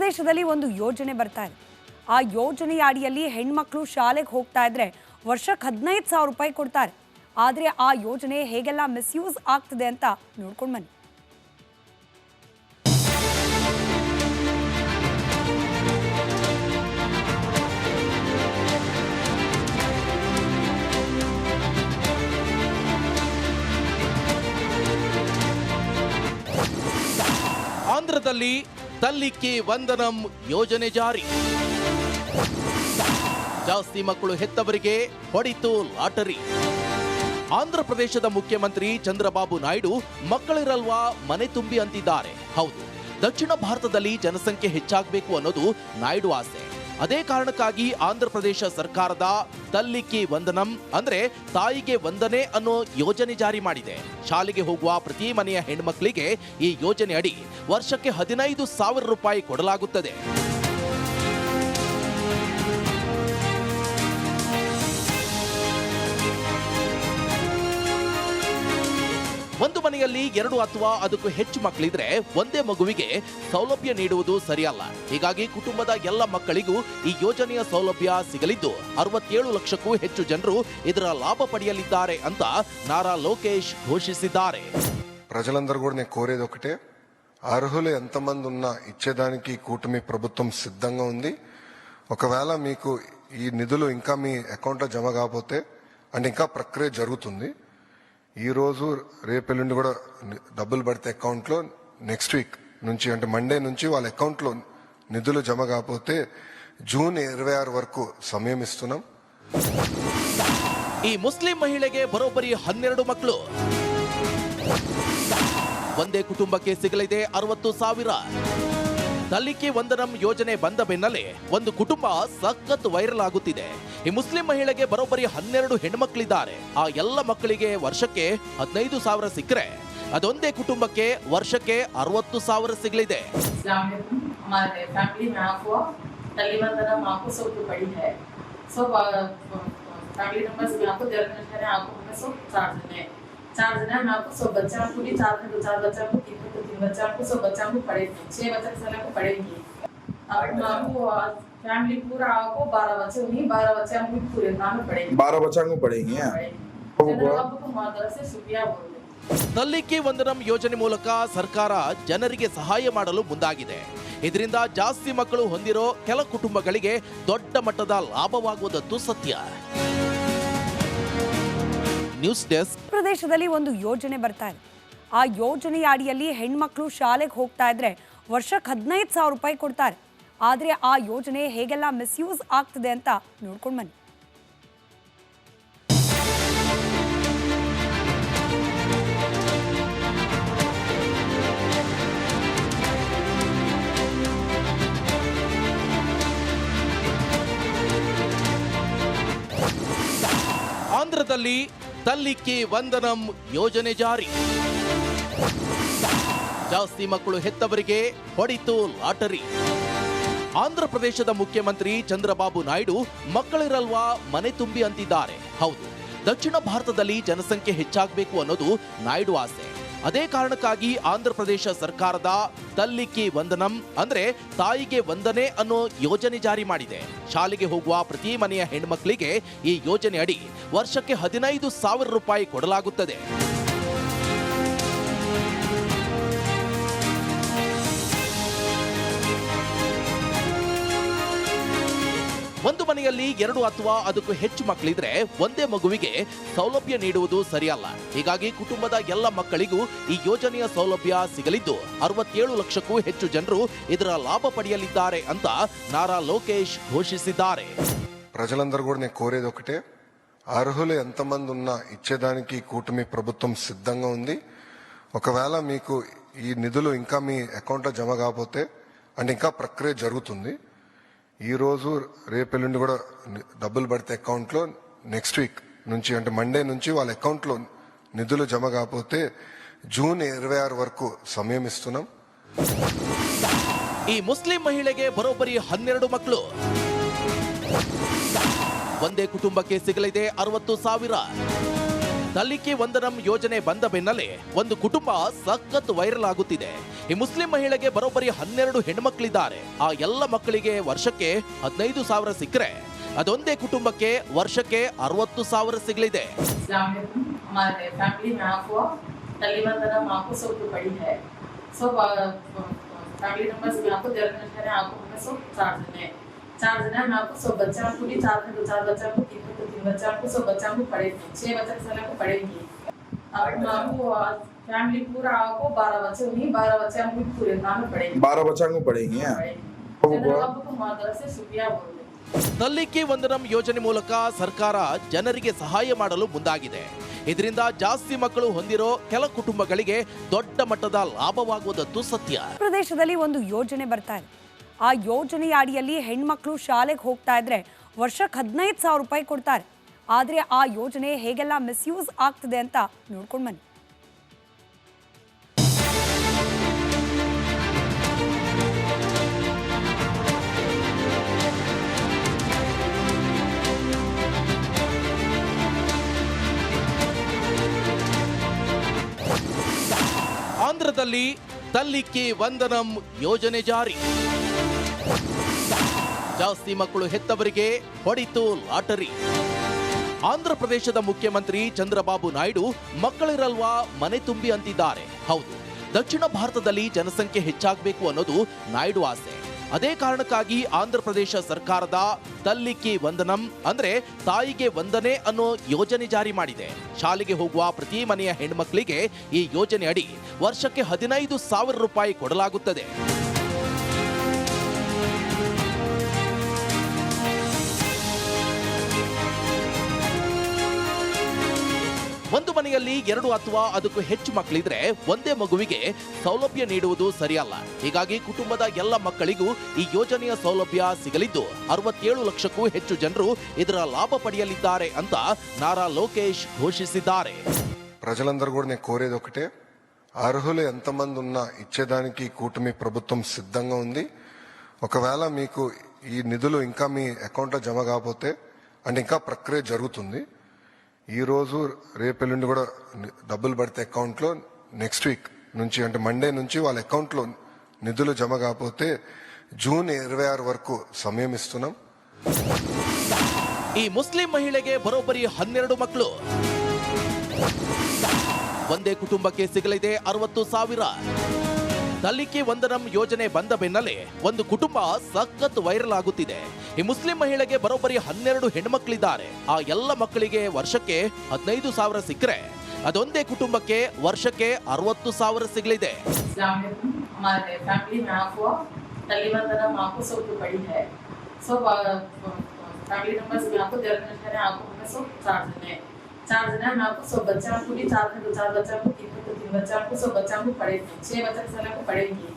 ಪ್ರದೇಶದಲ್ಲಿ ಒಂದು ಯೋಜನೆ ಬರ್ತಾ ಇದೆ. ಆ ಯೋಜನೆಯ ಅಡಿಯಲ್ಲಿ ಹೆಣ್ಮಕ್ಳು ಶಾಲೆಗೆ ಹೋಗ್ತಾ ಇದ್ರೆ ವರ್ಷಕ್ಕೆ 15,000 ರೂಪಾಯಿ ಕೊಡ್ತಾರೆ. ಆದರೆ ಆ ಯೋಜನೆ ಹೇಗೆಲ್ಲ ಮಿಸ್ಯೂಸ್ ಆಗ್ತಿದೆ ಅಂತ ನೋಡ್ಕೊಂಡು ಬನ್ನಿ. ಆಂಧ್ರದಲ್ಲಿ ತಲ್ಲಿಕ್ಕೆ ವಂದನಂ ಯೋಜನೆ ಜಾರಿ. ಜಾಸ್ತಿ ಮಕ್ಕಳು ಹೆತ್ತವರಿಗೆ ಹೊಡಿತು ಲಾಟರಿ. ಆಂಧ್ರ ಪ್ರದೇಶದ ಮುಖ್ಯಮಂತ್ರಿ ಚಂದ್ರಬಾಬು ನಾಯ್ಡು ಮಕ್ಕಳಿರಲ್ವಾ ಮನೆ ತುಂಬಿ ಅಂತಿದ್ದಾರೆ. ಹೌದು, ದಕ್ಷಿಣ ಭಾರತದಲ್ಲಿ ಜನಸಂಖ್ಯೆ ಹೆಚ್ಚಾಗಬೇಕು ಅನ್ನೋದು ನಾಯ್ಡು ಆಸೆ. ಅದೇ ಕಾರಣಕ್ಕಾಗಿ ಆಂಧ್ರ ಪ್ರದೇಶ ಸರ್ಕಾರದ ತಲ್ಲಿಕ್ಕೆ ವಂದನಂ ಅಂದ್ರೆ ತಾಯಿಗೆ ವಂದನೆ ಅನ್ನೋ ಯೋಜನೆ ಜಾರಿ ಮಾಡಿದೆ. ಶಾಲೆಗೆ ಹೋಗುವ ಪ್ರತಿ ಮನೆಯ ಹೆಣ್ಮಕ್ಳಿಗೆ ಈ ಯೋಜನೆ ಅಡಿ ವರ್ಷಕ್ಕೆ 15,000 ರೂಪಾಯಿ ಕೊಡಲಾಗುತ್ತದೆ. ಒಂದು ಮನೆಯಲ್ಲಿ 2 ಅಥವಾ ಅದಕ್ಕೂ ಹೆಚ್ಚು ಮಕ್ಕಳಿದ್ರೆ ಒಂದೇ ಮಗುವಿಗೆ ಸೌಲಭ್ಯ ನೀಡುವುದು ಸರಿಯಲ್ಲ. ಹೀಗಾಗಿ ಕುಟುಂಬದ ಎಲ್ಲ ಮಕ್ಕಳಿಗೂ ಈ ಯೋಜನೆಯ ಸೌಲಭ್ಯ ಸಿಗಲಿದ್ದು 67 ಲಕ್ಷಕ್ಕೂ ಹೆಚ್ಚು ಜನರು ಇದರ లాభ పడియలిದ್ದಾರೆ ಅಂತ నారా లోకేష్ ఘోషిಸಿದ್ದಾರೆ. ప్రజలందరూ కూడా నేను కోరేది ఒకటే, అర్హులు ఎంతమంది ఉన్నా ఇచ్చేదానికి కూటమి ప్రభుత్వం సిద్ధంగా ఉంది. ఒకవేళ మీకు ఈ నిధులు ఇంకా మీ అకౌంట్లో జమ కాకపోతే అంటే ఇంకా ప్రక్రియ జరుగుతుంది. ఈ రోజు రేపెల్లుండి కూడా డబ్బులు పడితే అకౌంట్లో నెక్స్ట్ వీక్ నుంచి అంటే మండే నుంచి వాళ్ళ అకౌంట్లో నిధులు జమ కాకపోతే జూన్ 26 వరకు సమయం ఇస్తున్నాం. ఈ ಮುಸ್ಲಿಂ ಮಹಿಳೆಗೆ ಬರೋಬ್ಬರಿ 12 ಮಕ್ಕಳು. ಒಂದೇ ಕುಟುಂಬಕ್ಕೆ ಸಿಗಲಿದೆ 60,000. ತಲ್ಲಿಕ್ಕೆ ವಂದನಂ ಯೋಜನೆ ಬಂದ ಬೆನ್ನಲ್ಲೇ ಒಂದು ಕುಟುಂಬ ಸಖತ್ ವೈರಲ್ ಆಗುತ್ತಿದೆ. ಈ ಮುಸ್ಲಿಂ ಮಹಿಳೆಗೆ ಬರೋಬ್ಬರಿ 12 ಹೆಣ್ಮಕ್ಳಿದ್ದಾರೆ. ಆ ಎಲ್ಲ ಮಕ್ಕಳಿಗೆ ವರ್ಷಕ್ಕೆ 15,000 ಸಿಕ್ಕರೆ ಅದೊಂದೇ ಕುಟುಂಬಕ್ಕೆ ವರ್ಷಕ್ಕೆ 60,000 ಸಿಗಲಿದೆ. चार जना मैं आपको 100 बच्चा को भी 4 बच्चा को 3 बच्चा को 100 बच्चा को पढ़ेगी 6 बच्चा साल को पढ़ेगी. और आपको फैमिली पूरा आपको 12 बच्चे उन्हीं 12 बच्चे को पूरे नाम पढ़ेगी. 12 बच्चा को पढ़ेगी. आपको मादर से शुक्रिया बोलते. ತಲ್ಲಿಕ್ಕೆ ವಂದನಂ ಯೋಜನೆ ಮೂಲಕ ಸರ್ಕಾರ ಜನರಿಗೆ ಸಹಾಯ ಮಾಡಲು ಮುಂದಾಗಿದೆ. ಇದರಿಂದ ಜಾಸ್ತಿ ಮಕ್ಕಳು ಹೊಂದಿರೋ ಕೆಲ ಕುಟುಂಬಗಳಿಗೆ ದೊಡ್ಡ ಮಟ್ಟದ ಲಾಭವಾಗುವುದಂತೂ ಸತ್ಯ. News desk. ಪ್ರದೇಶದಲ್ಲಿ ಒಂದು ಯೋಜನೆ ಬರ್ತಾ ಇದೆ. ಆ ಯೋಜನೆಯ ಅಡಿಯಲ್ಲಿ ಹೆಣ್ಮಕ್ಳು ಶಾಲೆಗೆ ಹೋಗ್ತಾ ಇದ್ರೆ ವರ್ಷಕ್ಕೆ 15,000 ರೂಪಾಯಿ ಕೊಡ್ತಾರೆ. ಆದರೆ ಆ ಯೋಜನೆ ಹೇಗೆಲ್ಲ ಮಿಸ್ಯೂಸ್ ಆಗ್ತಿದೆ ಅಂತ ನೋಡ್ಕೊಂಡು ಬನ್ನಿ. ಆಂಧ್ರದಲ್ಲಿ ತಲ್ಲಿಕ್ಕೆ ವಂದನಂ ಯೋಜನೆ ಜಾರಿ. ಜಾಸ್ತಿ ಮಕ್ಕಳು ಹೆತ್ತವರಿಗೆ ಹೊಡಿತು ಲಾಟರಿ. ಆಂಧ್ರ ಪ್ರದೇಶದ ಮುಖ್ಯಮಂತ್ರಿ ಚಂದ್ರಬಾಬು ನಾಯ್ಡು ಮಕ್ಕಳಿರಲ್ವಾ ಮನೆ ತುಂಬಿ ಅಂತಿದ್ದಾರೆ. ಹೌದು, ದಕ್ಷಿಣ ಭಾರತದಲ್ಲಿ ಜನಸಂಖ್ಯೆ ಹೆಚ್ಚಾಗಬೇಕು ಅನ್ನೋದು ನಾಯ್ಡು ಆಸೆ. ಅದೇ ಕಾರಣಕ್ಕಾಗಿ ಆಂಧ್ರ ಪ್ರದೇಶ ಸರ್ಕಾರದ ತಲ್ಲಿಕ್ಕೆ ವಂದನಂ ಅಂದ್ರೆ ತಾಯಿಗೆ ವಂದನೆ ಅನ್ನೋ ಯೋಜನೆ ಜಾರಿ ಮಾಡಿದೆ. ಶಾಲೆಗೆ ಹೋಗುವ ಪ್ರತಿ ಮನೆಯ ಹೆಣ್ಮಕ್ಳಿಗೆ ಈ ಯೋಜನೆ ಅಡಿ ವರ್ಷಕ್ಕೆ 15,000 ರೂಪಾಯಿ ಕೊಡಲಾಗುತ್ತದೆ. ಒಂದು ಮನೆಯಲ್ಲಿ 2 ಅಥವಾ ಅದಕ್ಕೂ ಹೆಚ್ಚು ಮಕ್ಕಳಿದ್ರೆ ಒಂದೇ ಮಗುವಿಗೆ ಸೌಲಭ್ಯ ನೀಡುವುದು ಸರಿಯಲ್ಲ. ಹೀಗಾಗಿ ಕುಟುಂಬದ ಎಲ್ಲ ಮಕ್ಕಳಿಗೂ ಈ ಯೋಜನೆಯ ಸೌಲಭ್ಯ ಸಿಗಲಿದ್ದು 67 ಲಕ್ಷಕ್ಕೂ ಹೆಚ್ಚು ಜನರು ಇದರ ಲಾಭ ಪಡೆಯಲಿದ್ದಾರೆ ಅಂತ నారా లోకేష్ ఘోషిಸಿದ್ದಾರೆ. ప్రజలందరూ కూడా నేను కోరేది ఒకటే, అర్హులు ఎంతమంది ఉన్నా ఇచ్చేదానికి కూటమి ప్రభుత్వం సిద్ధంగా ఉంది. ఒకవేళ మీకు ఈ నిధులు ఇంకా మీ అకౌంట్లో జమ కాకపోతే అంటే ఇంకా ప్రక్రియ జరుగుతుంది. ఈ రోజు రేపెల్లుండి కూడా డబ్బులు పడితే అకౌంట్లో నెక్స్ట్ వీక్ నుంచి అంటే మండే నుంచి వాళ్ళ అకౌంట్లో నిధులు జమ కాకపోతే జూన్ 26 వరకు సమయం ఇస్తున్నాం. ಈ ಮುಸ್ಲಿಂ ಮಹಿಳೆಗೆ ಬರೋಬ್ಬರಿ 12 ಮಕ್ಕಳು. ಒಂದೇ ಕುಟುಂಬಕ್ಕೆ ಸಿಗಲಿದೆ 60,000. ತಲ್ಲಿಕೆ ವಂದನಂ ಯೋಜನೆ ಬಂದ ಬೆನ್ನಲ್ಲೇ ಒಂದು ಕುಟುಂಬ ಸಖತ್ ವೈರಲ್ ಆಗುತ್ತಿದೆ. ಈ ಮುಸ್ಲಿಂ ಮಹಿಳೆಗೆ ಬರೋಬ್ಬರಿ 12 ಹೆಣ್ಮಕ್ಳಿದ್ದಾರೆ. ಆ ಎಲ್ಲ ಮಕ್ಕಳಿಗೆ ವರ್ಷಕ್ಕೆ 15,000 ಸಿಕ್ಕರೆ ಅದೊಂದೇ ಕುಟುಂಬಕ್ಕೆ ವರ್ಷಕ್ಕೆ 60,000 ಸಿಗಲಿದೆ. हमारे फैमिली में आपको तलीबंदना आपको सब बड़ी है. सो फैमिली मेंबर्स में आपको जनरेशन है, आपको हमें सब 4 जने हैं. मैं आपको सब बच्चा आपको भी 4 बच्चा आपको 3 बच्चा आपको सब बच्चा आपको पढ़ेगी. 6 बच्चा साल को पढ़ेगी. और आपको फैमिली पूरा आपको 12 बच्चे होंगे. 12 बच्चे आपको पूरे नाम पढ़ेंगे. 12 बच्चों को पढ़ेंगे. आपको हमारी तरफ से शुक्रिया बोल रहे. ತಲ್ಲಿಕೆ ವಂದನಂ ಯೋಜನೆ ಮೂಲಕ ಸರ್ಕಾರ ಜನರಿಗೆ ಸಹಾಯ ಮಾಡಲು ಮುಂದಾಗಿದೆ. ಇದರಿಂದ ಜಾಸ್ತಿ ಮಕ್ಕಳು ಹೊಂದಿರೋ ಕೆಲ ಕುಟುಂಬಗಳಿಗೆ ದೊಡ್ಡ ಮಟ್ಟದ ಲಾಭವಾಗುವುದಂತೂ ಸತ್ಯ. ಪ್ರದೇಶದಲ್ಲಿ ಒಂದು ಯೋಜನೆ ಬರ್ತಾ ಇದೆ. ಆ ಯೋಜನೆಯ ಅಡಿಯಲ್ಲಿ ಹೆಣ್ಮಕ್ಳು ಶಾಲೆಗೆ ಹೋಗ್ತಾ ಇದ್ರೆ ವರ್ಷಕ್ಕೆ 15,000 ರೂಪಾಯಿ ಕೊಡ್ತಾರೆ. ಆದರೆ ಆ ಯೋಜನೆ ಹೇಗೆಲ್ಲ ಮಿಸ್ಯೂಸ್ ಆಗ್ತಿದೆ ಅಂತ ನೋಡ್ಕೊಂಡು ಬನ್ನಿ. ಆಂಧ್ರದಲ್ಲಿ ತಲ್ಲಿಕೆ ವಂದನಂ ಯೋಜನೆ ಜಾರಿ. ಜಾಸ್ತಿ ಮಕ್ಕಳು ಹೆತ್ತವರಿಗೆ ಹೊಡಿತು ಲಾಟರಿ. ಆಂಧ್ರ ಪ್ರದೇಶದ ಮುಖ್ಯಮಂತ್ರಿ ಚಂದ್ರಬಾಬು ನಾಯ್ಡು ಮಕ್ಕಳಿರಲ್ವಾ ಮನೆ ತುಂಬಿ ಅಂತಿದ್ದಾರೆ. ಹೌದು, ದಕ್ಷಿಣ ಭಾರತದಲ್ಲಿ ಜನಸಂಖ್ಯೆ ಹೆಚ್ಚಾಗಬೇಕು ಅನ್ನೋದು ನಾಯ್ಡು ಆಸೆ. ಅದೇ ಕಾರಣಕ್ಕಾಗಿ ಆಂಧ್ರ ಪ್ರದೇಶ ಸರ್ಕಾರದ ತಲ್ಲಿಕೆ ವಂದನಂ ಅಂದ್ರೆ ತಾಯಿಗೆ ವಂದನೆ ಅನ್ನೋ ಯೋಜನೆ ಜಾರಿ ಮಾಡಿದೆ. ಶಾಲೆಗೆ ಹೋಗುವ ಪ್ರತಿ ಮನೆಯ ಹೆಣ್ಮಕ್ಳಿಗೆ ಈ ಯೋಜನೆ ಅಡಿ ವರ್ಷಕ್ಕೆ 15,000 ರೂಪಾಯಿ ಕೊಡಲಾಗುತ್ತದೆ. ಒಂದು ಮನೆಯಲ್ಲಿ 2 ಅಥವಾ ಅದಕ್ಕೂ ಹೆಚ್ಚು ಮಕ್ಕಳಿದ್ರೆ ಒಂದೇ ಮಗುವಿಗೆ ಸೌಲಭ್ಯ ನೀಡುವುದು ಸರಿಯಲ್ಲ. ಹೀಗಾಗಿ ಕುಟುಂಬದ ಎಲ್ಲ ಮಕ್ಕಳಿಗೂ ಈ ಯೋಜನೆಯ ಸೌಲಭ್ಯ ಸಿಗಲಿದ್ದು 67 ಲಕ್ಷಕ್ಕೂ ಹೆಚ್ಚು ಜನರು ಇದರ ಲಾಭ ಪಡೆಯಲಿದ್ದಾರೆ ಅಂತ ನಾರಾ ಲೋಕೇಶ್ ఘోషిಸಿದ್ದಾರೆ. ప్రజలందరూ కూడా నేను కోరేది ఒకటే, అర్హులు ఎంతమంది ఉన్నా ఇచ్చేదానికి కూటమి ప్రభుత్వం సిద్ధంగా ఉంది. ఒకవేళ మీకు ఈ నిధులు ఇంకా మీ అకౌంట్లో జమ కాకపోతే అంటే ఇంకా ప్రక్రియ జరుగుతుంది. ఈ రోజు రేపెల్లుండి కూడా డబ్బులు పడితే అకౌంట్లో నెక్స్ట్ వీక్ నుంచి అంటే మండే నుంచి వాళ్ళ అకౌంట్లో నిధులు జమ కాకపోతే జూన్ 26 వరకు సమయం ఇస్తున్నాం. ಈ ಮುಸ್ಲಿಂ ಮಹಿಳೆಗೆ ಬರೋಬ್ಬರಿ 12 ಮಕ್ಕಳು. ಒಂದೇ ಕುಟುಂಬಕ್ಕೆ ಸಿಗಲಿದೆ 60,000. ತಲ್ಲಿಕೆ ವಂದನಂ ಯೋಜನೆ ಬಂದ ಬೆನ್ನಲ್ಲೇ ಒಂದು ಕುಟುಂಬ ಸಖತ್ ವೈರಲ್ ಆಗುತ್ತಿದೆ. ಈ ಮುಸ್ಲಿಂ ಮಹಿಳೆಗೆ ಬರೋಬ್ಬರಿ 12 ಹೆಣ್ಮಕ್ಳಿದ್ದಾರೆ. ಆ ಎಲ್ಲ ಮಕ್ಕಳಿಗೆ ವರ್ಷಕ್ಕೆ 15,000 ಸಿಕ್ಕರೆ ಅದೊಂದೇ ಕುಟುಂಬಕ್ಕೆ ವರ್ಷಕ್ಕೆ 60,000 ಸಿಗಲಿದೆ. हमारे फैमिली में आपको तलीबंदना आपको सब बड़ी है. सो फैमिली मेंबर्स में आपको जनरेशन है, आपको हमें सब 4 जने हैं. मैं आपको सब बच्चा आपको भी 4 बच्चा आपको 3 बच्चा आपको सब बच्चा आपको पढ़ेगी. 6 बच्चा साल को पढ़ेगी.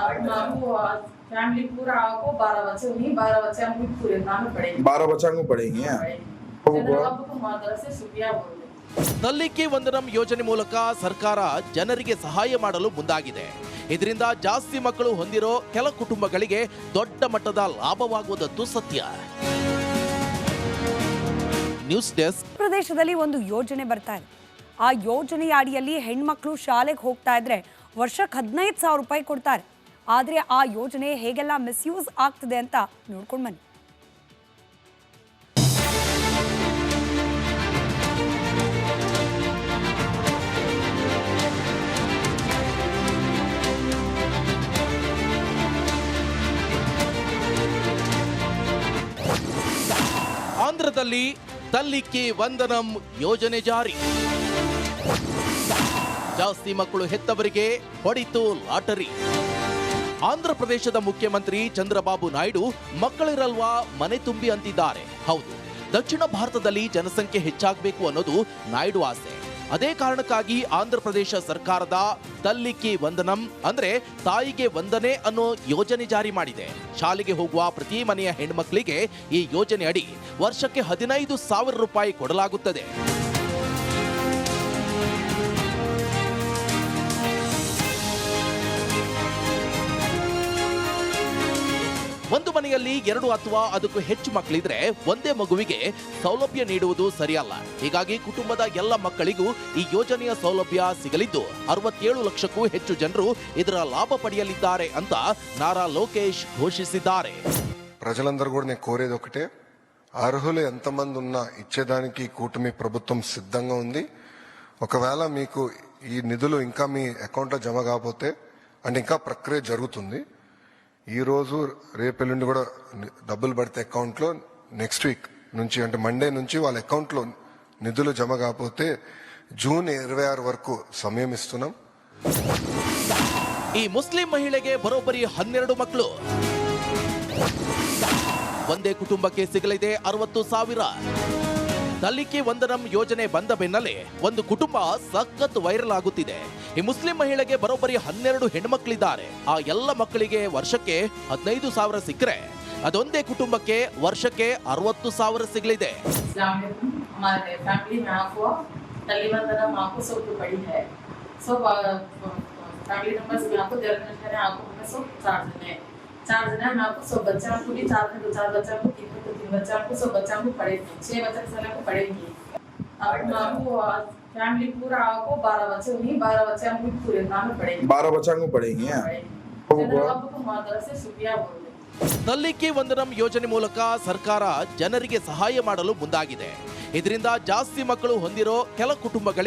और आपको फैमिली पूरा आपको 12 बच्चे होंगे. 12 बच्चे आपको पूरे नाम पढ़ेंगे. 12 बच्चों को पढ़ेंगे. आपको हमारी तरफ से शुक्रिया बोल रहे. ತಲ್ಲಿಕೆ ವಂದನಂ ಯೋಜನೆ ಮೂಲಕ ಸರ್ಕಾರ ಜನರಿಗೆ ಸಹಾಯ ಮಾಡಲು ಮುಂದಾಗಿದೆ. ಇದರಿಂದ ಜಾಸ್ತಿ ಮಕ್ಕಳು ಹೊಂದಿರೋ ಕೆಲ ಕುಟುಂಬಗಳಿಗೆ ದೊಡ್ಡ ಮಟ್ಟದ ಲಾಭವಾಗುವುದಂತೂ ಸತ್ಯ. News desk. ಪ್ರದೇಶದಲ್ಲಿ ಒಂದು ಯೋಜನೆ ಬರ್ತಾ ಇದೆ. ಆ ಯೋಜನೆಯ ಅಡಿಯಲ್ಲಿ ಹೆಣ್ಮಕ್ಳು ಶಾಲೆಗೆ ಹೋಗ್ತಾ ಇದ್ರೆ ವರ್ಷಕ್ಕೆ 15,000 ರೂಪಾಯಿ ಕೊಡ್ತಾರೆ. ಆದರೆ ಆ ಯೋಜನೆ ಹೇಗೆಲ್ಲ ಮಿಸ್ಯೂಸ್ ಆಗ್ತಿದೆ ಅಂತ ನೋಡ್ಕೊಂಡು ಬನ್ನಿ. ಆಂಧ್ರದಲ್ಲಿ ತಲ್ಲಿಕೆ ವಂದನಂ ಯೋಜನೆ ಜಾರಿ. ಜಾಸ್ತಿ ಮಕ್ಕಳು ಹೆತ್ತವರಿಗೆ ಹೊಡಿತು ಲಾಟರಿ. ಆಂಧ್ರ ಪ್ರದೇಶದ ಮುಖ್ಯಮಂತ್ರಿ ಚಂದ್ರಬಾಬು ನಾಯ್ಡು ಮಕ್ಕಳಿರಲ್ವಾ ಮನೆ ತುಂಬಿ ಅಂತಿದ್ದಾರೆ. ಹೌದು, ದಕ್ಷಿಣ ಭಾರತದಲ್ಲಿ ಜನಸಂಖ್ಯೆ ಹೆಚ್ಚಾಗಬೇಕು ಅನ್ನೋದು ನಾಯ್ಡು ಆಸೆ. ಅದೇ ಕಾರಣಕ್ಕಾಗಿ ಆಂಧ್ರ ಪ್ರದೇಶ ಸರ್ಕಾರದ ತಲ್ಲಿಕೆ ವಂದನಂ ಅಂದ್ರೆ ತಾಯಿಗೆ ವಂದನೆ ಅನ್ನೋ ಯೋಜನೆ ಜಾರಿ ಮಾಡಿದೆ. ಶಾಲೆಗೆ ಹೋಗುವ ಪ್ರತಿ ಮನೆಯ ಹೆಣ್ಮಕ್ಳಿಗೆ ಈ ಯೋಜನೆ ಅಡಿ ವರ್ಷಕ್ಕೆ 15,000 ರೂಪಾಯಿ ಕೊಡಲಾಗುತ್ತದೆ. ಒಂದು ಮನೆಯಲ್ಲಿ 2 ಅಥವಾ ಅದಕ್ಕೂ ಹೆಚ್ಚು ಮಕ್ಕಳಿದ್ರೆ ಒಂದೇ ಮಗುವಿಗೆ ಸೌಲಭ್ಯ ನೀಡುವುದು ಸರಿಯಲ್ಲ. ಹೀಗಾಗಿ ಕುಟುಂಬದ ಎಲ್ಲ ಮಕ್ಕಳಿಗೂ ಈ ಯೋಜನೆಯ ಸೌಲಭ್ಯ ಸಿಗಲಿದ್ದು 67 లక్షಕ್ಕೂ ಹೆಚ್ಚು ಜನರು ಇದರ ಲಾಭ ಪಡೆಯಲಿದ್ದಾರೆ ಅಂತ నారా లోకేష్ ఘోషిಸಿದ್ದಾರೆ. ప్రజలందరూ కూడా నేను కోరేది ఒకటే, అర్హులు ఎంతమంది ఉన్నా ఇచ్చేదానికి కూటమి ప్రభుత్వం సిద్ధంగా ఉంది. ఒకవేళ మీకు ఈ నిధులు ఇంకా మీ అకౌంట్లో జమ కాకపోతే అంటే ఇంకా ప్రక్రియ జరుగుతుంది. ఈ రోజు రేపెల్లుండి కూడా డబ్బులు పడితే అకౌంట్లో నెక్స్ట్ వీక్ నుంచి అంటే మండే నుంచి వాళ్ళ అకౌంట్లో నిధులు జమ కాకపోతే జూన్ 26 వరకు సమయం ఇస్తున్నాం. ಈ ಮುಸ್ಲಿಂ ಮಹಿಳೆಗೆ ಬರೋಬ್ಬರಿ 12 ಮಕ್ಕಳು. ಒಂದೇ ಕುಟುಂಬಕ್ಕೆ ಸಿಗಲಿದೆ 60,000. ತಲ್ಲಿಕೆ ವಂದನಂ ಯೋಜನೆ ಬಂದ ಬೆನ್ನಲ್ಲೇ ಒಂದು ಕುಟುಂಬ ಸಖತ್ ವೈರಲ್ ಆಗುತ್ತಿದೆ. ಈ ಮುಸ್ಲಿಂ ಮಹಿಳೆಗೆ ಬರೋಬ್ಬರಿ 12 ಹೆಣ್ಮಕ್ಳಿದ್ದಾರೆ. ಆ ಎಲ್ಲ ಮಕ್ಕಳಿಗೆ ವರ್ಷಕ್ಕೆ 15,000 ಸಿಕ್ಕರೆ ಅದೊಂದೇ ಕುಟುಂಬಕ್ಕೆ ವರ್ಷಕ್ಕೆ 60,000 ಸಿಗಲಿದೆ. हमारे फैमिली में आपको तल्ली वंदनम आपको सब पड़ी है. सब फैमिली मेंबर्स में आपको जनरेशन है, आपको हमें सब 4 जने हैं. मैं आपको सब बच्चा आपको भी 4 बच्चा आपको 3 बच्चा आपको सब बच्चा आपको पढ़ेगी. 6 बच्चा साल को पढ़ेगी. और आपको फैमिली पूरा आपको 12 बच्चे होंगे. 12 बच्चे आपको पूरे नाम पढ़ेंगे. 12 बच्चा को पढ़ेंगे. आपको माता से शुक्रिया बोलते. ತಲ್ಲಿಕೆ ವಂದನಂ ಯೋಜನೆ ಮೂಲಕ ಸರ್ಕಾರ ಜನರಿಗೆ ಸಹಾಯ ಮಾಡಲು ಮುಂದಾಗಿದೆ. ಇದರಿಂದ ಜಾಸ್ತಿ ಮಕ್ಕಳು ಹೊಂದಿರೋ ಕೆಲ ಕುಟುಂಬಗಳಿಗೆ